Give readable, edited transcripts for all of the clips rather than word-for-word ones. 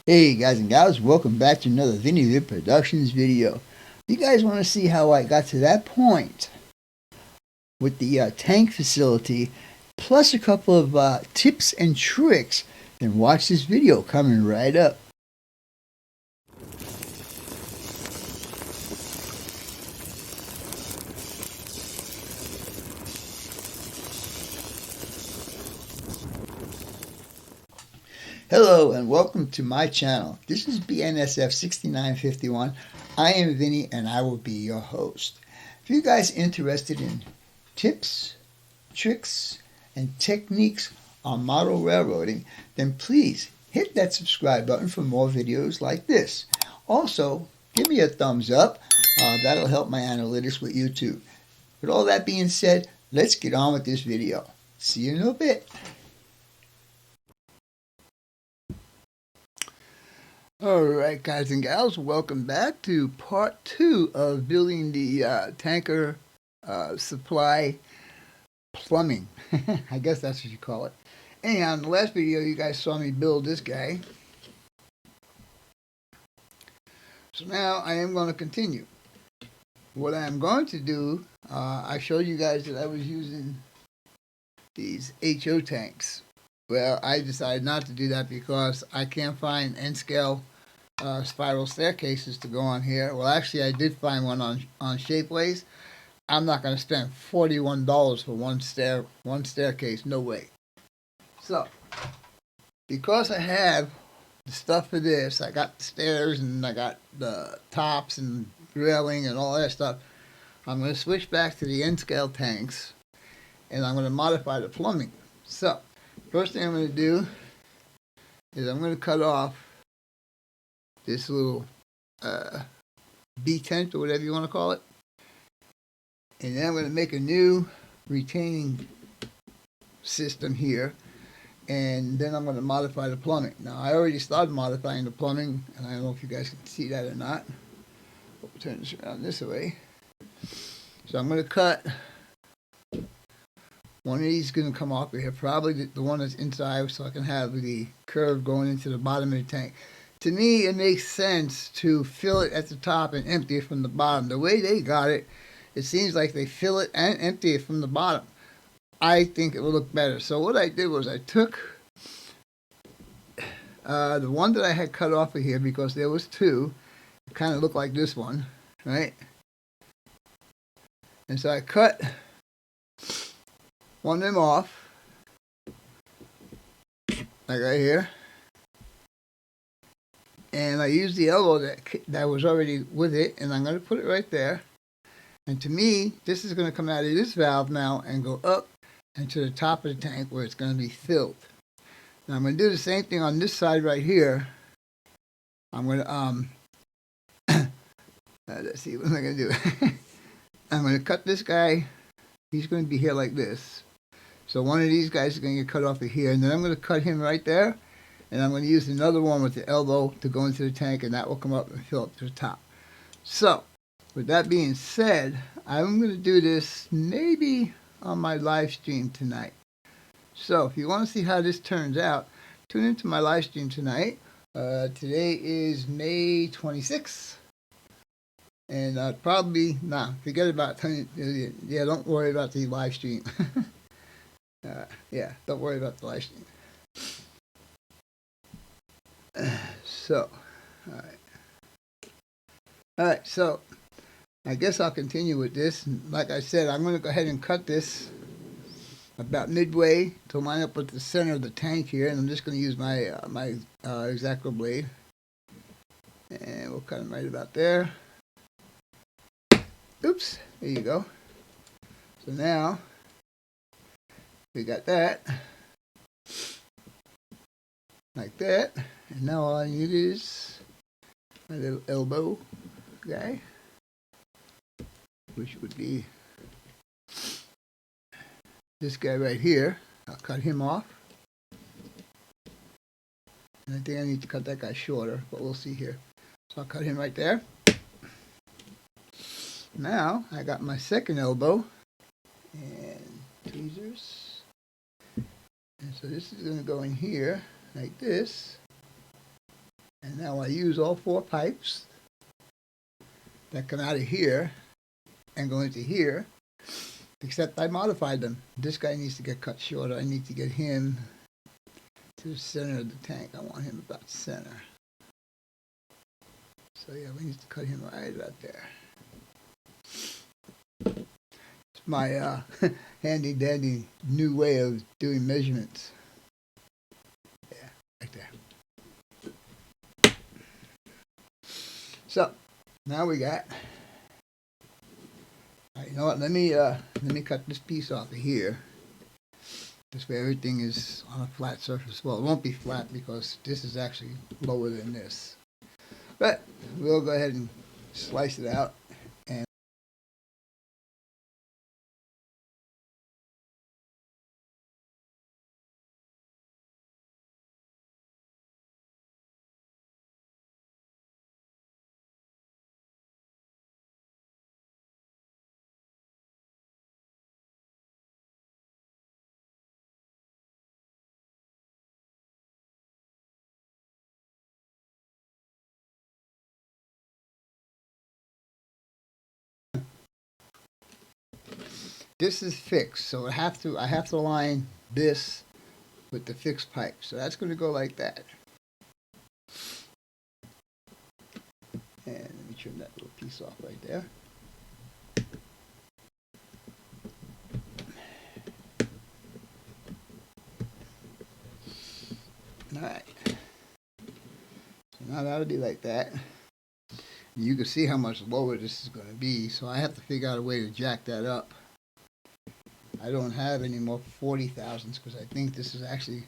Hey guys and gals, welcome back to another Vinny Vid Productions video. You guys want to see how I got to that point with the tank facility, plus a couple of tips and tricks, then watch this video coming right up. Hello and welcome to my channel. This is BNSF 6951. I am Vinny and I will be your host. If you guys are interested in tips, tricks, and techniques on model railroading, then please hit that subscribe button for more videos like this. Also, give me a thumbs up. That'll help my analytics with YouTube. With all that being said, let's get on with this video. See you in a bit. Alright guys and gals, welcome back to part 2 of building the tanker supply plumbing. I guess that's what you call it. Anyhow, in the last video you guys saw me build this guy. So now I am going to continue. What I am going to do, I showed you guys that I was using these HO tanks. Well, I decided not to do that because I can't find N-scale spiral staircases to go on here. Well, actually, I did find one on Shapeways. I'm not going to spend $41 for one staircase. No way. So, because I have the stuff for this, I got the stairs and I got the tops and railing and all that stuff. I'm going to switch back to the N-scale tanks, and I'm going to modify the plumbing. So, first thing I'm going to do is I'm going to cut off this little B-tent or whatever you want to call it. And then I'm going to make a new retaining system here. And then I'm going to modify the plumbing. Now, I already started modifying the plumbing, and I don't know if you guys can see that or not. We'll turn this around this way. So I'm going to cut. One of these is going to come off of here, probably the one that's inside, so I can have the curve going into the bottom of the tank. To me, it makes sense to fill it at the top and empty it from the bottom. The way they got it, it seems like they fill it and empty it from the bottom. I think it will look better. So what I did was I took the one that I had cut off of here, because there was two. It kind of looked like this one, right? And so I cut one of them off, like right here. And I used the elbow that was already with it, and I'm going to put it right there. And to me, this is going to come out of this valve now and go up and to the top of the tank where it's going to be filled. Now I'm going to do the same thing on this side right here. I'm going to, let's see, what am I going to do? I'm going to cut this guy. He's going to be here like this. So one of these guys is going to get cut off of here, and then I'm going to cut him right there. And I'm going to use another one with the elbow to go into the tank, and that will come up and fill up to the top. So, with that being said, I'm going to do this maybe on my live stream tonight. So, if you want to see how this turns out, tune into my live stream tonight. Today is May 26th. And probably, forget about, yeah, don't worry about the live stream. Yeah, don't worry about the live stream. So, alright, so I guess I'll continue with this. Like I said, I'm going to go ahead and cut this about midway to line up with the center of the tank here, and I'm just going to use my X-Acto blade, and we'll cut them right about there. Oops, there you go. So now we got that like that. And now all I need is my little elbow guy, which would be this guy right here. I'll cut him off. And I think I need to cut that guy shorter, but we'll see here. So I'll cut him right there. Now I got my second elbow and tweezers. And so this is going to go in here like this. And now I use all 4 pipes that come out of here and go into here, except I modified them. This guy needs to get cut shorter. I need to get him to the center of the tank. I want him about center. So yeah, we need to cut him right about there. It's my handy dandy new way of doing measurements. Yeah, right there. So now we got. All right, you know what? Let me cut this piece off of here. This way everything is on a flat surface. Well, it won't be flat because this is actually lower than this. But we'll go ahead and slice it out. And this is fixed, so I have to align this with the fixed pipe. So that's going to go like that. And let me trim that little piece off right there. All right. So now that'll be like that. You can see how much lower this is going to be, so I have to figure out a way to jack that up. I don't have any more 40 thousandths because I think this is actually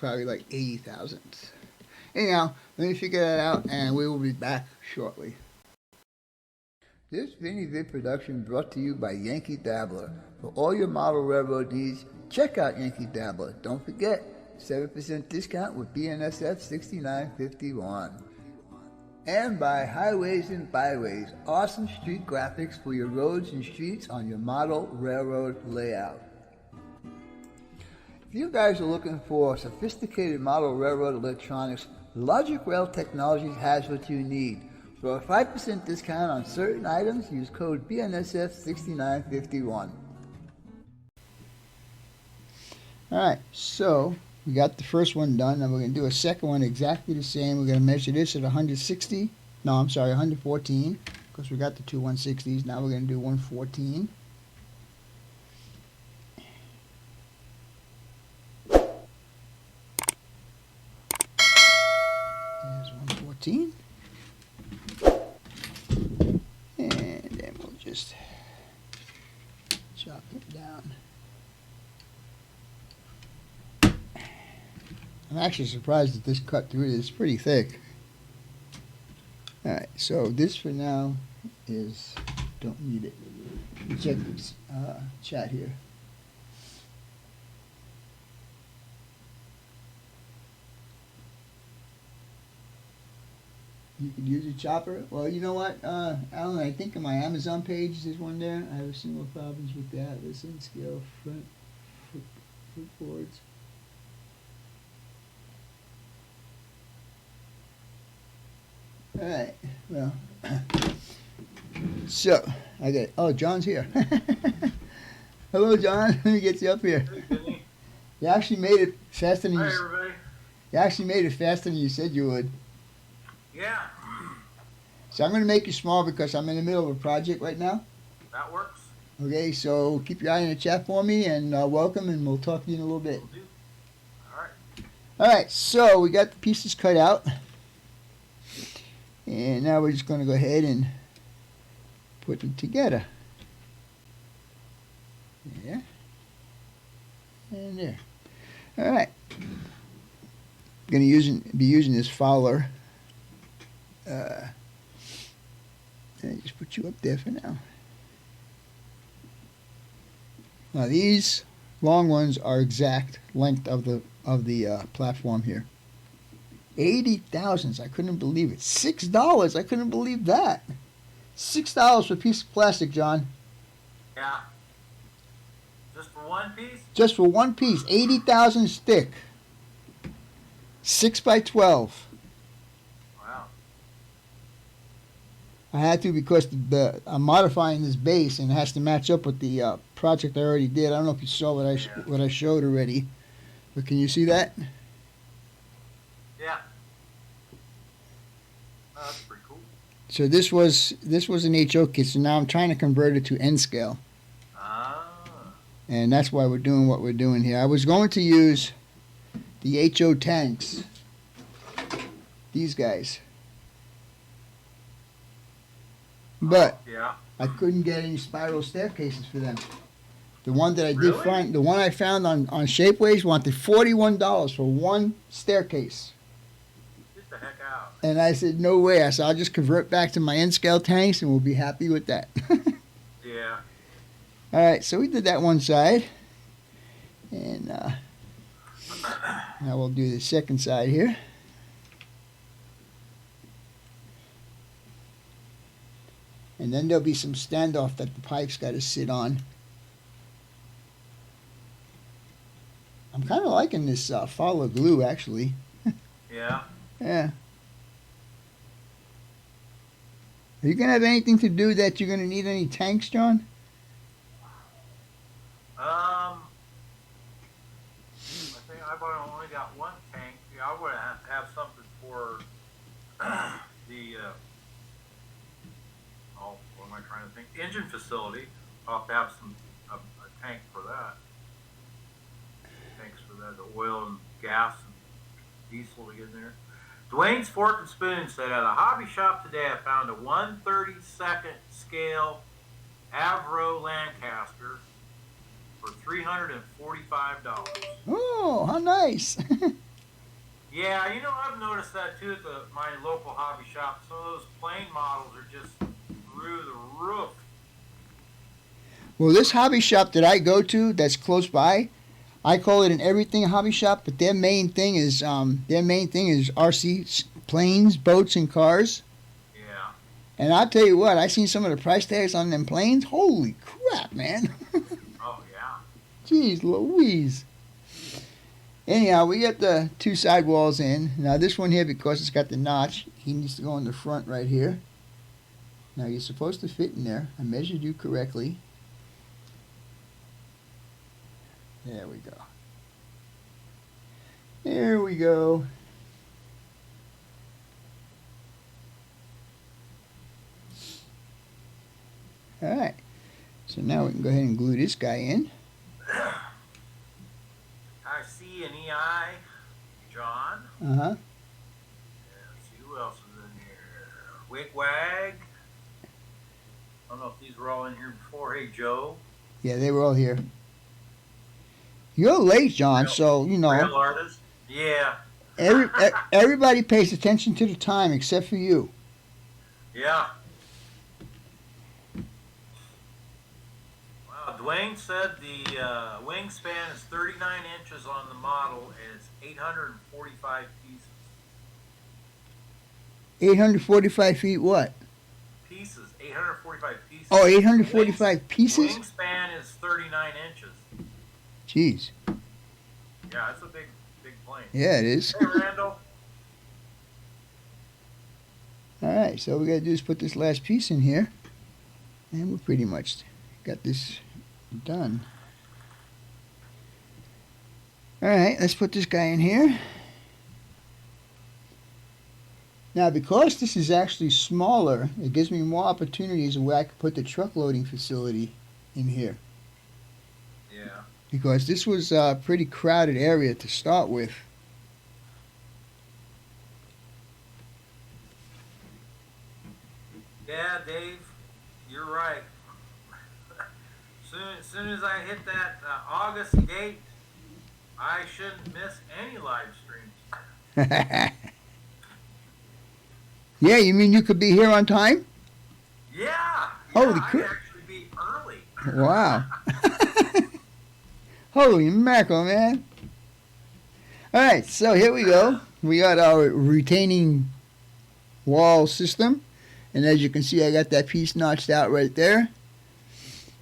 probably like 80 thousandths. Anyhow, let me figure that out and we will be back shortly. This Vinny Vid production brought to you by Yankee Dabbler. For all your model railroad needs, check out Yankee Dabbler. Don't forget, 7% discount with BNSF 6951. And by Highways and Byways, awesome street graphics for your roads and streets on your model railroad layout. If you guys are looking for sophisticated model railroad electronics, Logic Rail Technologies has what you need. For a 5% discount on certain items, use code BNSF 6951. Alright, so we got the first one done, and we're going to do a second one exactly the same. We're going to measure this at 160. No, I'm sorry, 114, because we got the two 160s. Now we're going to do 114. There's 114. And then we'll just chop it down. I'm actually surprised that this cut through it is pretty thick. Alright, so this for now is, don't need it. Check this chat here. You could use a chopper. Well, you know what, Alan, I think on my Amazon page there's one there. I have similar problems with that. Listen, scale, front boards. Alright, well, so, I got, oh, John's here. Hello, John, let me get you up here. Hey, You actually made it faster than hi, everybody. you actually made it faster than you said you would. Yeah, So I'm going to make you small because I'm in the middle of a project right now. that works. Okay, so keep your eye on the chat for me, and welcome, and we'll talk to you in a little bit. Will do. All right. Alright, so we got the pieces cut out. And now we're just going to go ahead and put them together. There. And there. Alright. I'm going to be using this Fowler. And just put you up there for now. Now these long ones are exact length of the platform here. 80 thousandths. I couldn't believe it. $6. I couldn't believe that. $6 for a piece of plastic, John. Yeah. Just for one piece? Just for one piece. 80 thousandths thick. 6 by 12. I had to because I'm modifying this base and it has to match up with the project I already did. I don't know if you saw what I showed already, but can you see that? Yeah. Oh, that's pretty cool. So this was an HO kit. So now I'm trying to convert it to N scale, Ah. and that's why we're doing what we're doing here. I was going to use the HO tanks, these guys, but Yeah. I couldn't get any spiral staircases for them. The one that I did Really? find, the one I found on Shapeways wanted $41 for one staircase. Get the heck out. And I said, no way. I said, I'll just convert back to my N-scale tanks and we'll be happy with that. Yeah. All right, so we did that one side. And now we'll do the second side here. And then there'll be some standoff that the pipe's got to sit on. I'm kind of liking this follow glue, actually. Yeah. Yeah. Are you going to have anything to do that you're going to need any tanks, John? I think I've only got one tank. Yeah, I would have something for the, what am I trying to think? Engine facility. I'll have to have a tank for that. Tanks for that, the oil and gas and diesel to get in there. Dwayne's Fork and Spoon said, at a hobby shop today, I found a 1/32 scale Avro Lancaster for $345. Oh, how nice. Yeah, you know, I've noticed that too at my local hobby shop. Some of those plane models are just through the roof. Well, this hobby shop that I go to that's close by, I call it an everything hobby shop, but their main thing is RC planes, boats, and cars. Yeah. And I'll tell you what, I seen some of the price tags on them planes. Holy crap, man. Oh, yeah. Jeez Louise. Anyhow, we got the two sidewalls in. Now this one here, because it's got the notch, he needs to go in the front right here. Now you're supposed to fit in there. I measured you correctly. There we go. There we go. All right. So now we can go ahead and glue this guy in. I see an EI, John. Uh-huh. Let's see who else is in here. Wigwag. I don't know if these were all in here before. Hey, Joe. Yeah, they were all here. You're late, John, so, you know. Real artist. Yeah. Everybody pays attention to the time except for you. Yeah. Wow, Dwayne said the wingspan is 39 inches on the model and it's 845 pieces. 845 feet what? Pieces, 845 pieces. Oh, 845 pieces? Wingspan is 39 inches. Jeez. Yeah, it's a big plane. Yeah, it is. Hey, Randall. All right, so all we got to do is put this last piece in here. And we're pretty much got this done. All right, let's put this guy in here. Now, because this is actually smaller, it gives me more opportunities where I could put the truck loading facility in here. Yeah. Because this was a pretty crowded area to start with. Yeah, Dave, you're right. Soon as I hit that August date, I shouldn't miss any live streams. Yeah, you mean you could be here on time? Yeah. Holy I'd crap. actually be early. Wow. Holy mackerel, man. All right, so here we go. We got our retaining wall system. And as you can see, I got that piece notched out right there.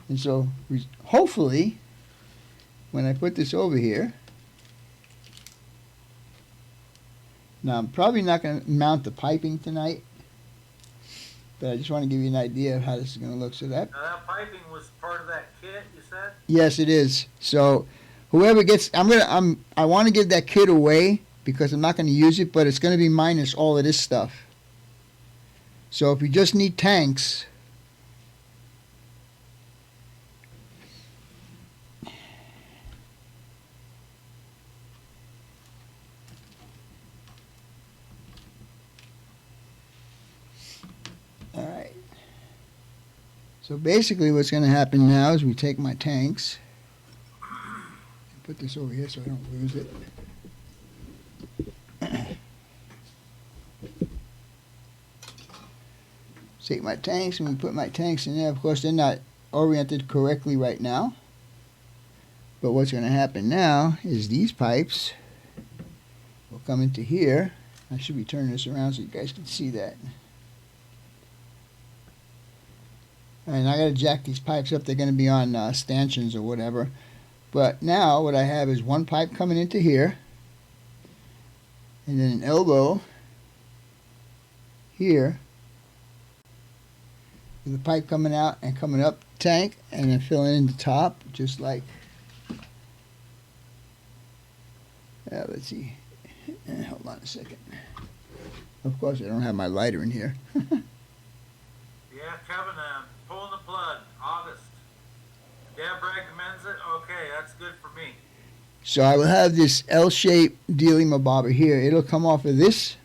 And so, hopefully, when I put this over here, now I'm probably not going to mount the piping tonight. But I just want to give you an idea of how this is going to look. So that, Now that piping was part of that kit, you said? yes, it is. So whoever gets, I want to give that kit away because I'm not going to use it, but it's going to be minus all of this stuff. So if you just need tanks, all right. So basically what's going to happen now is we take my tanks, put this over here so I don't lose it. Take my tanks and we put my tanks in there. Of course, they're not oriented correctly right now. But what's going to happen now is these pipes will come into here. I should be turning this around so you guys can see that. And I got to jack these pipes up. They're going to be on stanchions or whatever. But now what I have is one pipe coming into here. And then an elbow here. With the pipe coming out and coming up the tank. And then filling in the top just like. Let's see. Hold on a second. Of course I don't have my lighter in here. Yeah, Kevin, pulling the plug, August. Deb recommends it? Okay, that's good for me. So I will have this L-shaped dealy-mabobber here. It'll come off of this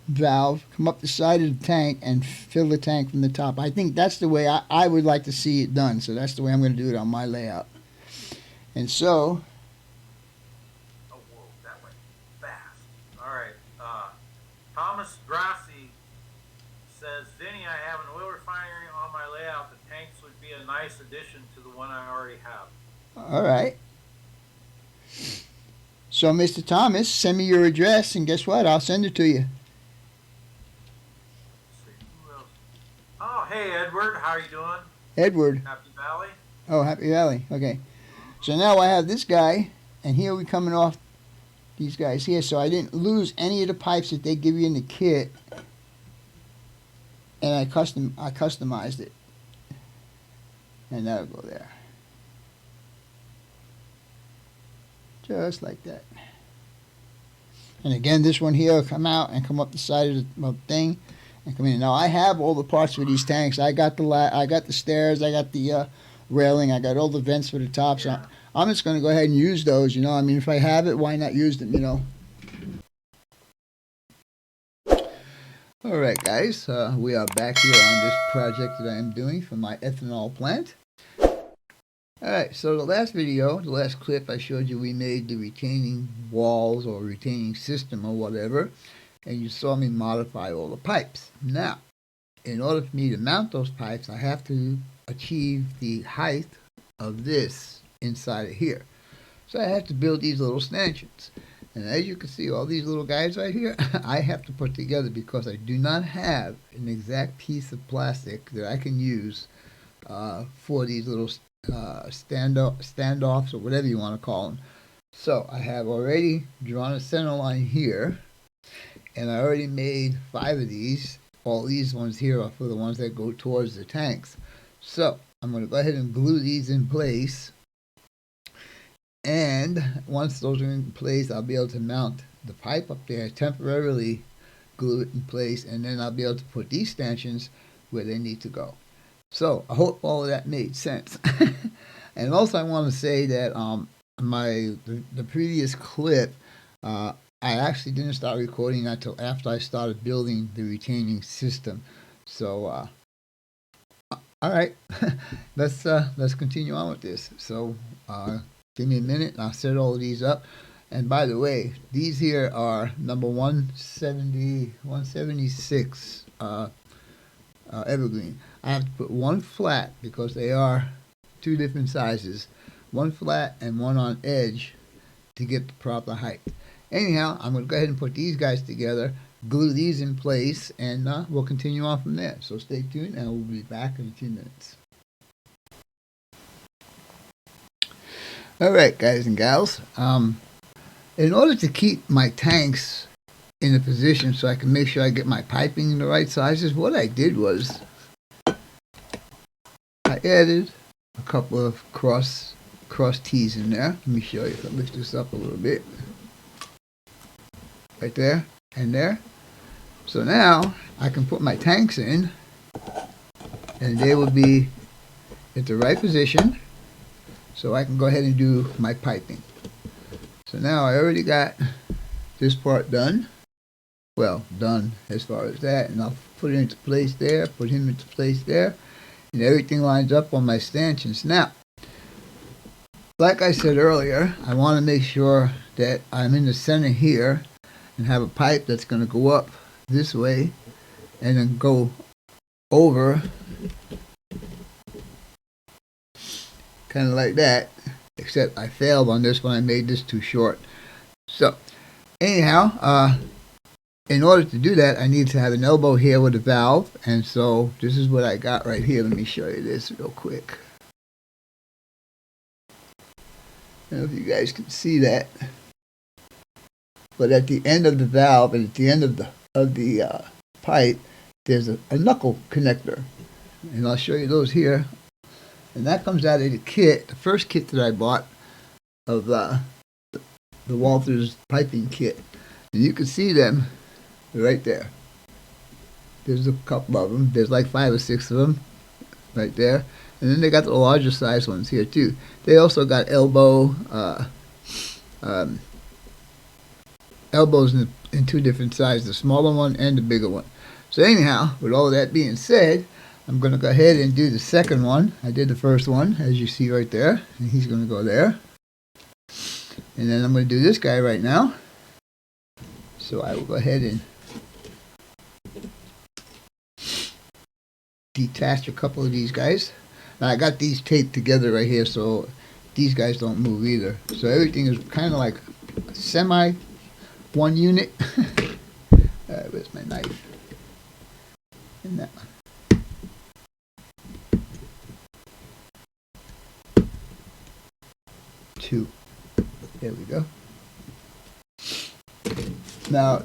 valve, come up the side of the tank, and fill the tank from the top. I think that's the way I would like to see it done. So that's the way I'm going to do it on my layout. And so... Oh, whoa, that went fast. All right. Thomas Grassi says, Vinny, I have an oil refinery on my layout. The tanks would be a nice addition to the one I already have. All right. So, Mr. Thomas, send me your address, and guess what? I'll send it to you. Let's see, who else? Oh, hey, Edward. How are you doing? Edward. Happy Valley? Oh, Happy Valley. Okay. So now I have this guy, and here we're coming off these guys here. So I didn't lose any of the pipes that they give you in the kit. And I customized it. And that'll go there. Just like that. And again, this one here will come out and come up the side of the thing and come in. Now I have all the parts for these tanks. I got the stairs, I got the railing, I got all the vents for the top. So I'm just going to go ahead and use those. You know, I mean, if I have it, why not use them? You know. All right, guys, we are back here on this project that I am doing for my ethanol plant. All right, so the last video, the last clip, I showed you we made the retaining walls or retaining system or whatever, and you saw me modify all the pipes. Now, in order for me to mount those pipes, I have to achieve the height of this inside of here. So I have to build these little stanchions. And as you can see, all these little guys right here, I have to put together because I do not have an exact piece of plastic that I can use for these little standoffs or whatever you want to call them. So I have already drawn a center line here, and I already made 5 of these. All these ones here are for the ones that go towards the tanks. So I'm going to go ahead and glue these in place. And once those are in place, I'll be able to mount the pipe up there, temporarily glue it in place, and then I'll be able to put these stanchions where they need to go. So I hope all of that made sense. And also I want to say that the previous clip, I actually didn't start recording until after I started building the retaining system. So all right, let's continue on with this. So give me a minute and I'll set all of these up. And by the way, these here are number 176 evergreen. I have to put one flat because they are 2 different sizes. One flat and one on edge to get the proper height. Anyhow, I'm going to go ahead and put these guys together, glue these in place, and we'll continue on from there. So stay tuned and we'll be back in a few minutes. Alright, guys and gals, in order to keep my tanks in a position so I can make sure I get my piping in the right sizes, what I did was I added a couple of cross tees in there. Let me show you. I'll lift this up a little bit. Right there and there. So now I can put my tanks in and they will be at the right position so I can go ahead and do my piping. So now I already got this part done. Well, done as far as that, and I'll put it into place there, put him into place there, and everything lines up on my stanchions. Now, like I said earlier, I want to make sure that I'm in the center here and have a pipe that's going to go up this way and then go over kind of like that, except I failed on this one. I made this too short. So anyhow, in order to do that, I need to have an elbow here with a valve, and so this is what I got right here. Let me show you this real quick. I don't know if you guys can see that, but at the end of the valve and at the end of the pipe, there's a knuckle connector, and I'll show you those here. And that comes out of the kit, the first kit that I bought of the Walters piping kit. And you can see them right there. There's a couple of them. There's like 5 or 6 of them right there. And then they got the larger size ones here too. They also got elbows in 2 different sizes, the smaller one and the bigger one. So anyhow, with all that being said, I'm going to go ahead and do the second one. I did the first one, as you see right there, and he's going to go there. And then I'm going to do this guy right now. So I will go ahead and detach a couple of these guys. Now I got these taped together right here so these guys don't move either. So everything is kind of like semi one unit. Where's my knife? And that one. Two. There we go. Now,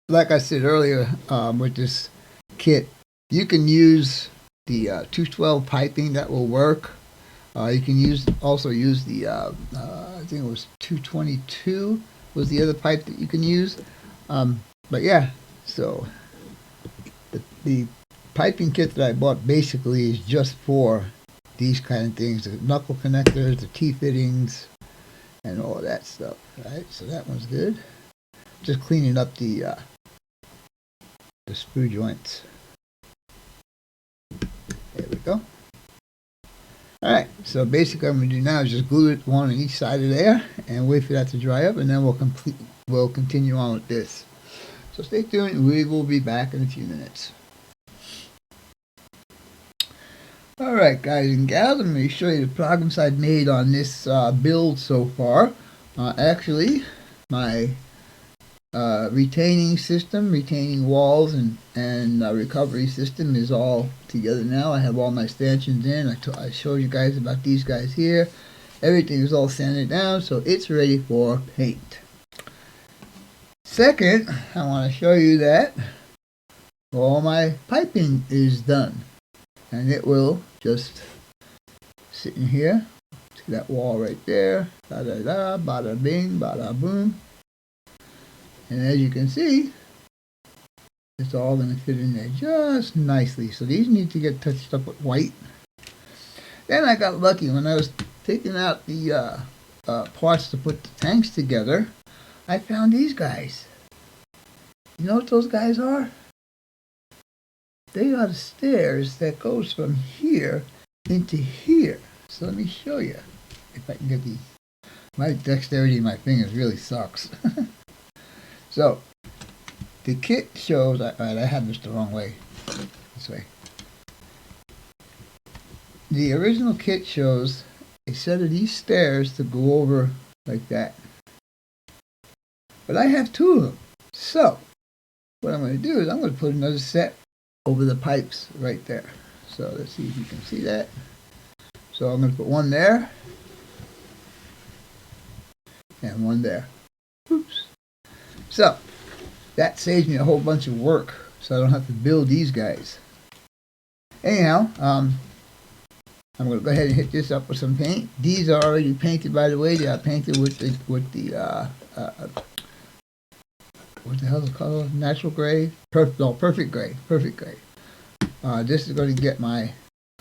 like I said earlier, with this kit, you can use the 212 piping. That will work. You can also use the I think it was 222 was the other pipe that you can use. But yeah, so the piping kit that I bought basically is just for these kind of things: the knuckle connectors, the T-fittings, and all that stuff. Right, so that one's good. Just cleaning up the screw joints. There we go. Alright, so basically what I'm going to do now is just glue it one on each side of there and wait for that to dry up, and then we'll continue on with this. So stay tuned, we will be back in a few minutes. Alright guys and gals, I'm going to show you the progress I've made on this build so far. Actually, my retaining system, retaining walls and recovery system is all together now. I have all my stanchions in. I showed you guys about these guys here. Everything is all sanded down, so it's ready for paint. Second, I want to show you that all my piping is done, and it will just sit in here. See that wall right there? Da da da, bada bing, bada boom. And as you can see, it's all going to fit in there just nicely. So these need to get touched up with white. Then I got lucky when I was taking out the parts to put the tanks together. I found these guys. You know what those guys are? They are the stairs that goes from here into here. So let me show you if I can get these. My dexterity in my fingers really sucks. So, the kit shows, alright, I have this the wrong way, this way. The original kit shows a set of these stairs to go over like that. But I have 2 of them. So, what I'm going to do is I'm going to put another set over the pipes right there. So, let's see if you can see that. So, I'm going to put one there and one there. Oops. So, that saves me a whole bunch of work, so I don't have to build these guys. Anyhow, I'm going to go ahead and hit this up with some paint. These are already painted, by the way. They are painted with the what the hell is it called? Natural gray? Perfect gray. Perfect gray. This is going to get my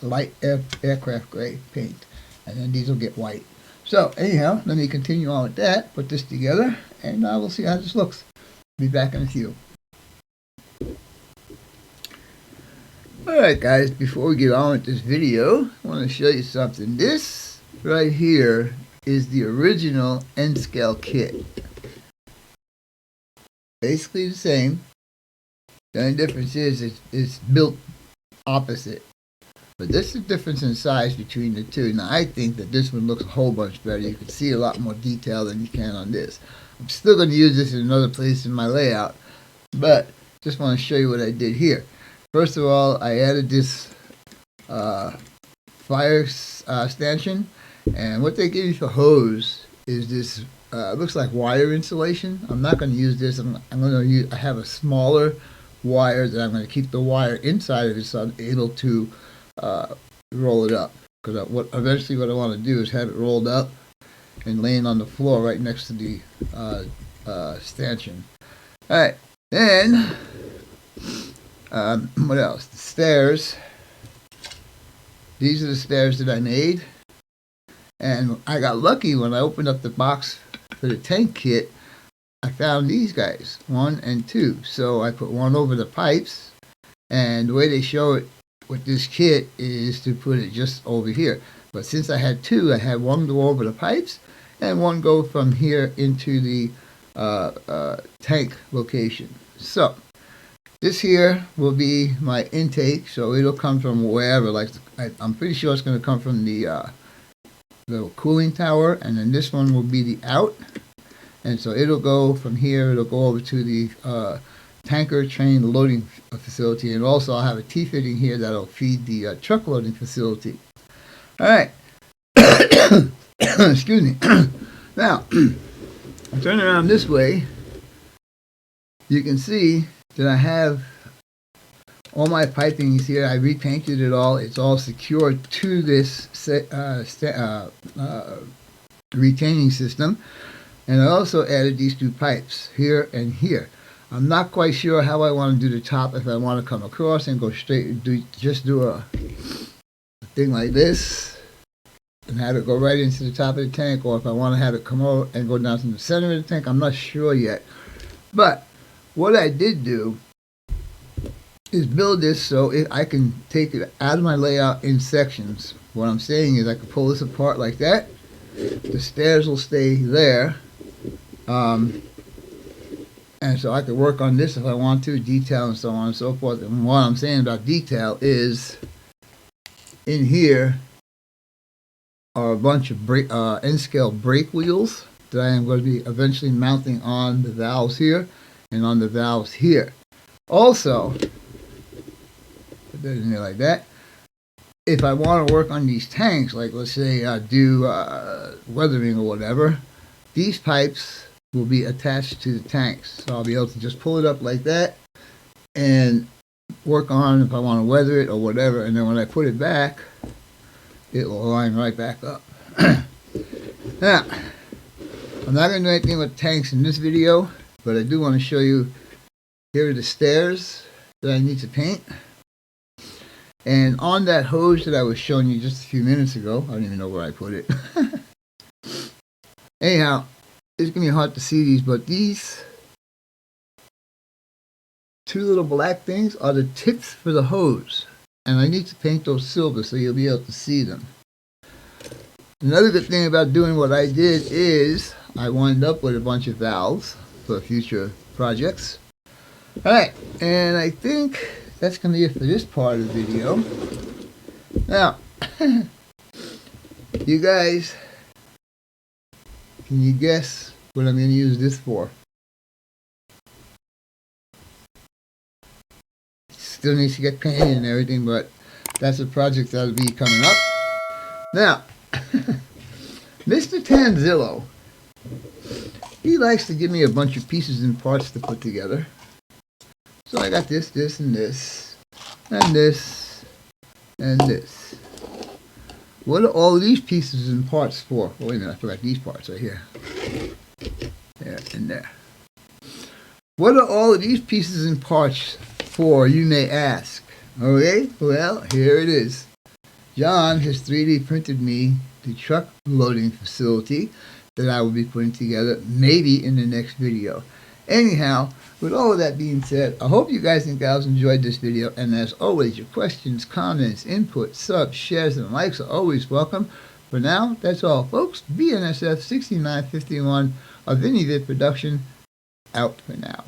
light aircraft gray paint, and then these will get white. So anyhow, let me continue on with that, put this together, and we'll see how this looks. Be back in a few. Alright guys, before we get on with this video, I want to show you something. This right here is the original N-scale kit. Basically the same. The only difference is it's built opposite. But this is the difference in size between the two. Now I think that this one looks a whole bunch better. You can see a lot more detail than you can on this. I'm still going to use this in another place in my layout, but just want to show you what I did here. First of all, I added this fire stanchion, and what they give you for hose is this looks like wire insulation. I'm not going to use this. I'm going to use. I have a smaller wire that I'm going to keep the wire inside of it, so I'm able to roll it up. Because eventually what I want to do is have it rolled up and laying on the floor right next to the stanchion. All right, then. What else? The stairs. These are the stairs that I made. And I got lucky when I opened up the box for the tank kit. I found these guys, 1 and 2. So I put one over the pipes. And the way they show it with this kit is to put it just over here. But since I had 2, I had one go over the pipes and one go from here into the tank location. So this here will be my intake, so it'll come from wherever. Like I'm pretty sure it's going to come from the little cooling tower, and then this one will be the out. And so it'll go from here. It'll go over to the tanker train loading facility, and also I'll have a T-fitting here that'll feed the truck loading facility. All right. Excuse me. Now, I turn around this way. You can see that I have all my pipings here. I repainted it all. It's all secured to this retaining system. And I also added these 2 pipes here and here. I'm not quite sure how I want to do the top. If I want to come across and go straight and just do a thing like this and have it go right into the top of the tank, or if I want to have it come over and go down to the center of the tank, I'm not sure yet. But what I did do is build this so I can take it out of my layout in sections. What I'm saying is I can pull this apart like that. The stairs will stay there. And so I could work on this if I want to, detail and so on and so forth. And what I'm saying about detail is in here are a bunch of N-scale brake wheels that I am going to be eventually mounting on the valves here and on the valves here. Also, put that in there like that. If I want to work on these tanks, like let's say do weathering or whatever, these pipes will be attached to the tanks. So I'll be able to just pull it up like that and work on if I want to weather it or whatever. And then when I put it back, it will line right back up. Now, I'm not going to do anything with tanks in this video, but I do want to show you, here are the stairs that I need to paint. And on that hose that I was showing you just a few minutes ago, I don't even know where I put it. Anyhow, it's going to be hard to see these, but these 2 little black things are the tips for the hose. And I need to paint those silver so you'll be able to see them. Another good thing about doing what I did is I wound up with a bunch of valves for future projects. Alright, and I think that's going to be it for this part of the video. Now, you guys, can you guess what I'm going to use this for? Still needs to get painted and everything, but that's a project that'll be coming up. Now, Mr. Tanzillo, he likes to give me a bunch of pieces and parts to put together. So I got this, this, and this, and this, and this. What are all these pieces and parts for? Oh, wait a minute, I forgot these parts right here. There and there. What are all of these pieces and parts for, you may ask? Okay, well, here it is. John has 3D printed me the truck loading facility that I will be putting together maybe in the next video. Anyhow, with all of that being said, I hope you guys and gals enjoyed this video, and as always, your questions, comments, input, subs, shares, and likes are always welcome. For now, that's all, folks. BNSF 6951 of Vinnyvid Production, out for now.